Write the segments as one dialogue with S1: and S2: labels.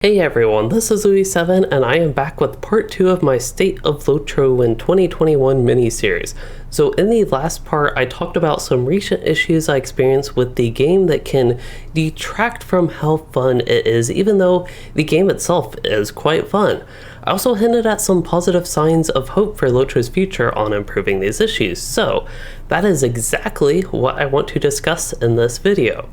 S1: Hey everyone, this is Louis7 and I am back with part 2 of my State of LOTRO in 2021 mini-series. So in the last part, I talked about some recent issues I experienced with the game that can detract from how fun it is, even though the game itself is quite fun. I also hinted at some positive signs of hope for LOTRO's future on improving these issues, so that is exactly what I want to discuss in this video.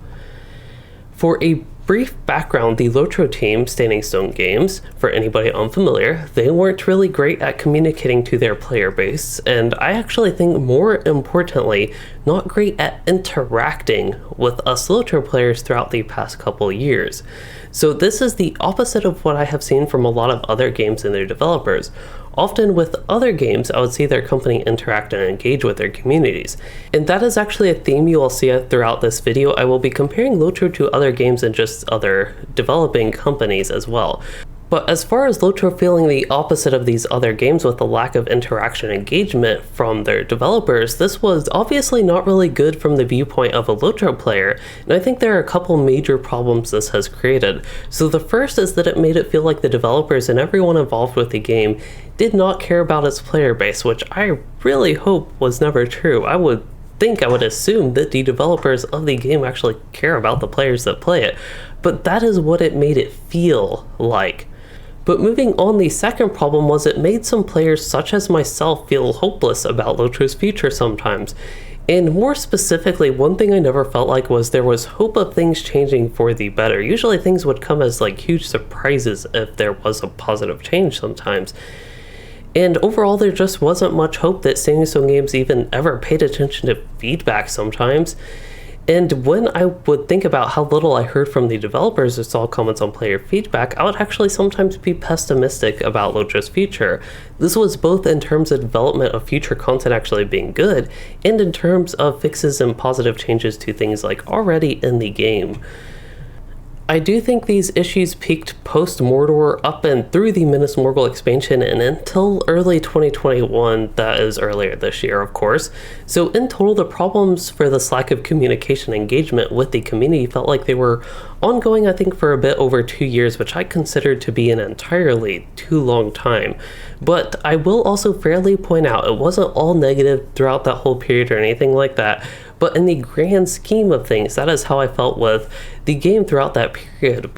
S1: For a brief background, the LOTRO team, Standing Stone Games, for anybody unfamiliar, they weren't really great at communicating to their player base, and I actually think more importantly, not great at interacting with us LOTRO players throughout the past couple years. So this is the opposite of what I have seen from a lot of other games and their developers. Often with other games, I would see their company interact and engage with their communities. And that is actually a theme you will see throughout this video. I will be comparing LOTRO to other games and just other developing companies as well. But as far as LOTRO feeling the opposite of these other games with the lack of interaction and engagement from their developers, this was obviously not really good from the viewpoint of a LOTRO player, and I think there are a couple major problems this has created. So the first is that it made it feel like the developers and everyone involved with the game did not care about its player base, which I really hope was never true. I would assume that the developers of the game actually care about the players that play it, but that is what it made it feel like. But moving on, the second problem was it made some players such as myself feel hopeless about LOTRO's future sometimes. And more specifically, one thing I never felt like was there was hope of things changing for the better. Usually things would come as like huge surprises if there was a positive change sometimes. And overall, there just wasn't much hope that Standing Stone Games even ever paid attention to feedback sometimes. And when I would think about how little I heard from the developers or saw comments on player feedback, I would actually sometimes be pessimistic about LOTRO's future. This was both in terms of development of future content actually being good, and in terms of fixes and positive changes to things like already in the game. I do think these issues peaked post-Mordor up and through the Minas Morgul expansion and until early 2021, that is earlier this year of course. So in total, the problems for this lack of communication and engagement with the community felt like they were ongoing I think for a bit over 2 years, which I considered to be an entirely too long time. But I will also fairly point out it wasn't all negative throughout that whole period or anything like that. But in the grand scheme of things, that is how I felt with the game throughout that period.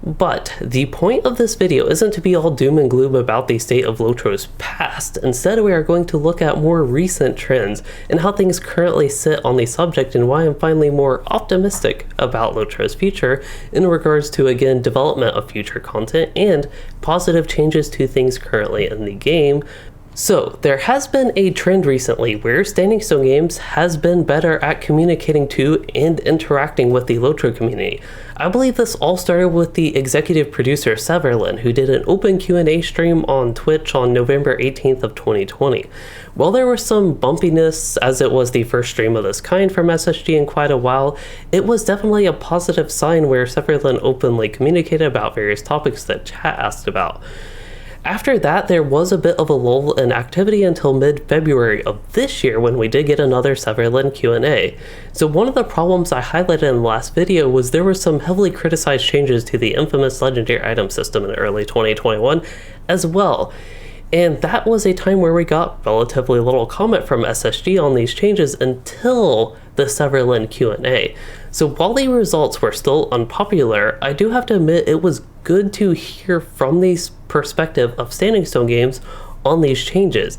S1: But the point of this video isn't to be all doom and gloom about the state of LOTRO's past. Instead, we are going to look at more recent trends and how things currently sit on the subject and why I'm finally more optimistic about LOTRO's future in regards to, again, development of future content and positive changes to things currently in the game. So, there has been a trend recently where Standing Stone Games has been better at communicating to and interacting with the LOTRO community. I believe this all started with the executive producer Severlin, who did an open Q&A stream on Twitch on November 18th of 2020. While there was some bumpiness, as it was the first stream of this kind from SSG in quite a while, it was definitely a positive sign where Severlin openly communicated about various topics that chat asked about. After that, there was a bit of a lull in activity until mid-February of this year when we did get another Severlin Q&A. So one of the problems I highlighted in the last video was there were some heavily criticized changes to the infamous legendary item system in early 2021 as well. And that was a time where we got relatively little comment from SSG on these changes until the Severlin Q&A. So while the results were still unpopular, I do have to admit it was good to hear from the perspective of Standing Stone Games on these changes.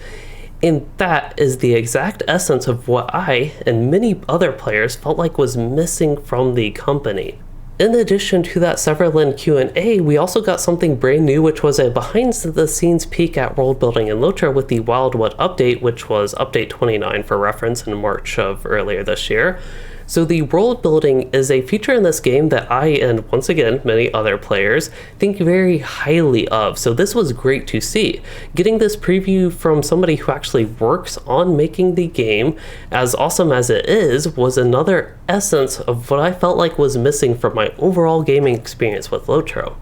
S1: And that is the exact essence of what I and many other players felt like was missing from the company. In addition to that Severlin Q&A, we also got something brand new, which was a behind-the-scenes peek at world building in LOTRO with the Wildwood update, which was update 29 for reference in March of earlier this year. So the world building is a feature in this game that I, and once again, many other players, think very highly of. So this was great to see. Getting this preview from somebody who actually works on making the game, as awesome as it is, was another essence of what I felt like was missing from my overall gaming experience with LOTRO.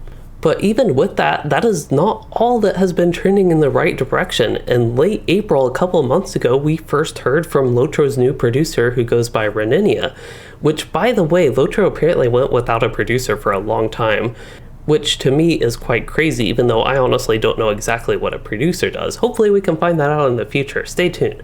S1: But even with that, that is not all that has been trending in the right direction. In late April, a couple months ago, we first heard from LOTRO's new producer who goes by Reninia, which, by the way, LOTRO apparently went without a producer for a long time. which to me is quite crazy, even though I honestly don't know exactly what a producer does. Hopefully we can find that out in the future. Stay tuned.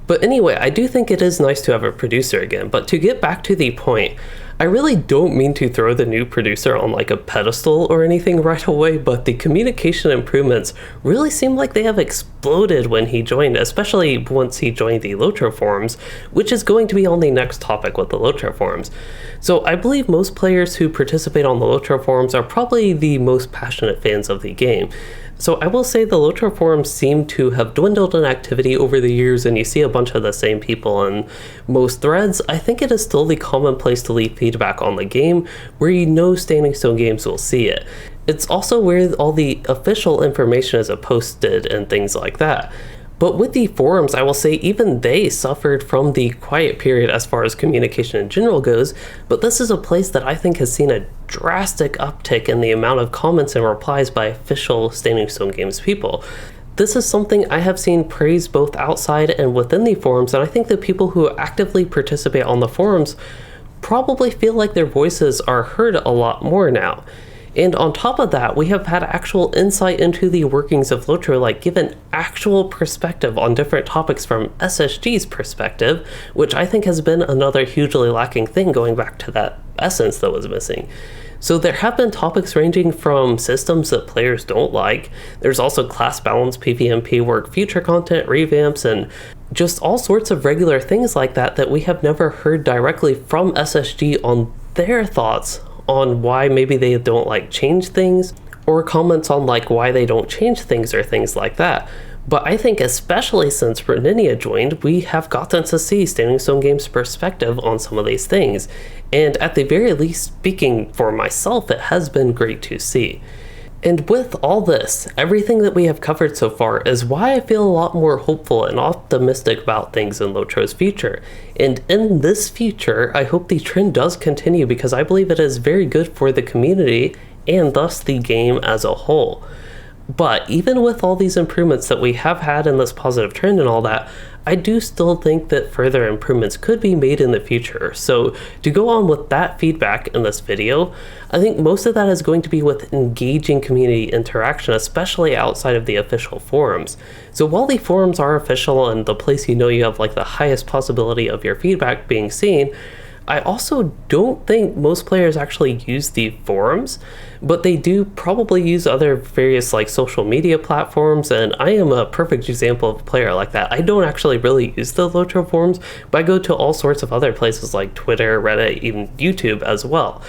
S1: But anyway, I do think it is nice to have a producer again, but to get back to the point, I really don't mean to throw the new producer on like a pedestal or anything right away, but the communication improvements really seem like they have exploded when he joined, especially once he joined the LOTRO forums, which is going to be on the next topic with the LOTRO forums. So I believe most players who participate on the LOTRO forums are probably the most passionate fans of the game. So I will say the LOTRO forums seem to have dwindled in activity over the years, and you see a bunch of the same people in most threads. I think it is still the common place to leave feedback on the game, where you know Standing Stone Games will see it. It's also where all the official information is posted and things like that. But with the forums, I will say even they suffered from the quiet period as far as communication in general goes, but this is a place that I think has seen a drastic uptick in the amount of comments and replies by official Standing Stone Games people. This is something I have seen praised both outside and within the forums, and I think the people who actively participate on the forums probably feel like their voices are heard a lot more now. And on top of that, we have had actual insight into the workings of LOTRO, like given actual perspective on different topics from SSG's perspective, which I think has been another hugely lacking thing going back to that essence that was missing. So there have been topics ranging from systems that players don't like. There's also class balance, PvMP work, future content, revamps, and just all sorts of regular things like that that we have never heard directly from SSG on their thoughts on why maybe they don't like change things, or comments on like why they don't change things or things like that. But I think especially since Reninia joined, we have gotten to see Standing Stone Games' perspective on some of these things. And at the very least, speaking for myself, it has been great to see. And with all this, everything that we have covered so far is why I feel a lot more hopeful and optimistic about things in LOTRO's future. And in this future, I hope the trend does continue because I believe it is very good for the community and thus the game as a whole. But even with all these improvements that we have had in this positive trend and all that, I do still think that further improvements could be made in the future. So to go on with that feedback in this video, I think most of that is going to be with engaging community interaction, especially outside of the official forums. So while the forums are official and the place you know you have like the highest possibility of your feedback being seen, I also don't think most players actually use the forums, but they do probably use other various like social media platforms, and I am a perfect example of a player like that. I don't actually really use the LOTRO forums, but I go to all sorts of other places like Twitter, Reddit, even YouTube as well.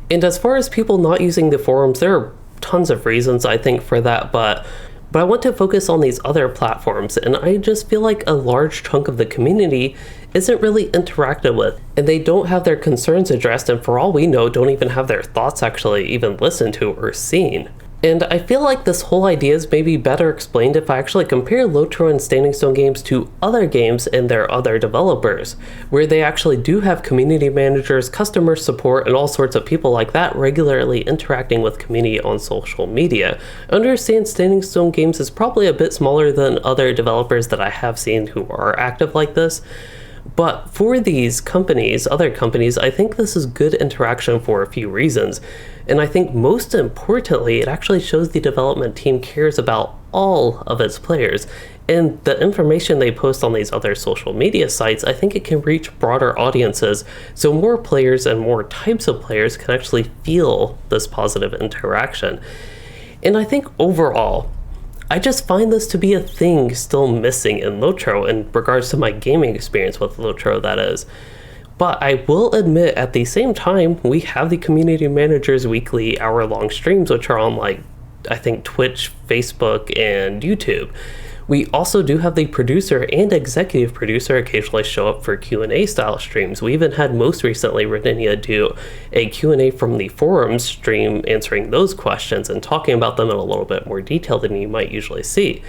S1: And as far as people not using the forums, there are tons of reasons I think for that, but I want to focus on these other platforms, and I just feel like a large chunk of the community isn't really interacted with, and they don't have their concerns addressed, and for all we know, don't even have their thoughts actually even listened to or seen. And I feel like this whole idea is maybe better explained if I actually compare LOTRO and Standing Stone Games to other games and their other developers, where they actually do have community managers, customer support, and all sorts of people like that regularly interacting with community on social media. I understand Standing Stone Games is probably a bit smaller than other developers that I have seen who are active like this, but for these companies, other companies, I think this is good interaction for a few reasons. And I think most importantly, it actually shows the development team cares about all of its players. And the information they post on these other social media sites, I think it can reach broader audiences, so more players and more types of players can actually feel this positive interaction. And I think overall, I just find this to be a thing still missing in LOTRO in regards to my gaming experience with LOTRO, that is. But I will admit at the same time, we have the community managers weekly hour-long streams, which are on like, I think Twitch, Facebook, and YouTube. We also do have the producer and executive producer occasionally show up for Q&A style streams. We even had most recently Reninia do a Q&A from the forums stream answering those questions and talking about them in a little bit more detail than you might usually see.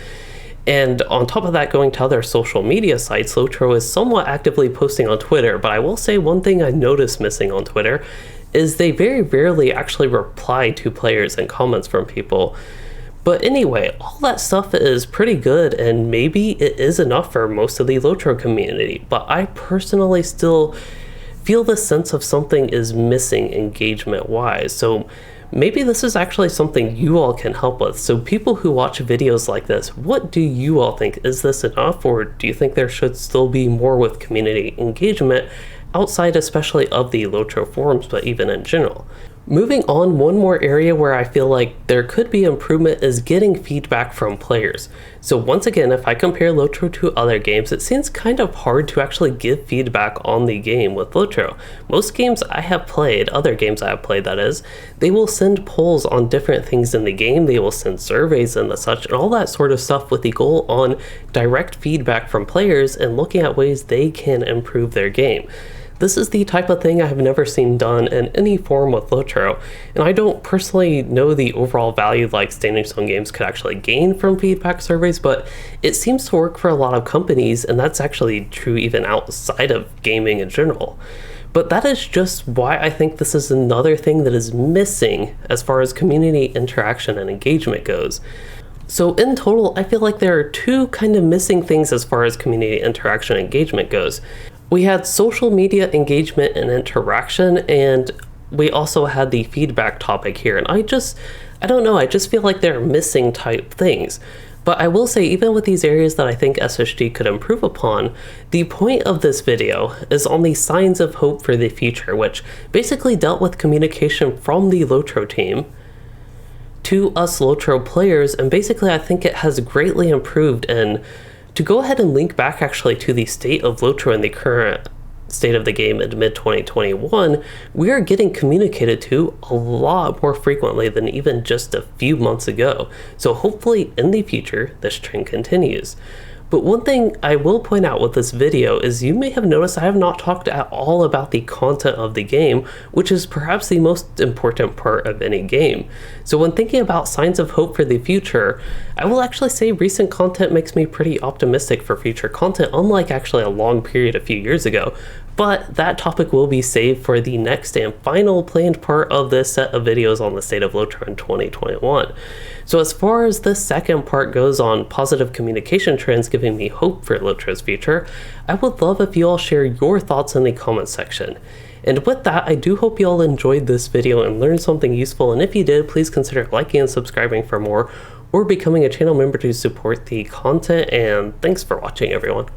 S1: And on top of that, going to other social media sites, LOTRO is somewhat actively posting on Twitter, but I will say one thing I noticed missing on Twitter is they very rarely actually reply to players and comments from people. But anyway, all that stuff is pretty good, and maybe it is enough for most of the LOTRO community, but I personally still feel the sense of something is missing engagement-wise. So maybe this is actually something you all can help with. So people who watch videos like this, what do you all think? Is this enough, or do you think there should still be more with community engagement outside especially of the LOTRO forums, but even in general? Moving on, one more area where I feel like there could be improvement is getting feedback from players. So once again, if I compare LOTRO to other games, it seems kind of hard to actually give feedback on the game with LOTRO. Most games I have played, other games I have played that is, they will send polls on different things in the game, they will send surveys and the such, and all that sort of stuff with the goal on direct feedback from players and looking at ways they can improve their game. This is the type of thing I have never seen done in any form with LOTRO, and I don't personally know the overall value like Standing Stone Games could actually gain from feedback surveys, but it seems to work for a lot of companies, and that's actually true even outside of gaming in general. But that is just why I think this is another thing that is missing as far as community interaction and engagement goes. So in total, I feel like there are two kind of missing things as far as community interaction and engagement goes. We had social media engagement and interaction, and we also had the feedback topic here. And I don't know, I just feel like they're missing type things. But I will say, even with these areas that I think SSG could improve upon, the point of this video is on the signs of hope for the future, which basically dealt with communication from the LOTRO team to us LOTRO players, and basically I think it has greatly improved. And to go ahead and link back actually to the state of LOTRO and the current state of the game in mid-2021, we are getting communicated to a lot more frequently than even just a few months ago. So hopefully in the future, this trend continues. But one thing I will point out with this video is you may have noticed I have not talked at all about the content of the game, which is perhaps the most important part of any game. So when thinking about signs of hope for the future, I will actually say recent content makes me pretty optimistic for future content, unlike actually a long period a few years ago. But that topic will be saved for the next and final planned part of this set of videos on the state of LOTRO in 2021. So as far as this second part goes on positive communication trends giving me hope for LOTRO's future, I would love if you all share your thoughts in the comments section. And with that, I do hope you all enjoyed this video and learned something useful, and if you did, please consider liking and subscribing for more, or becoming a channel member to support the content, and thanks for watching everyone.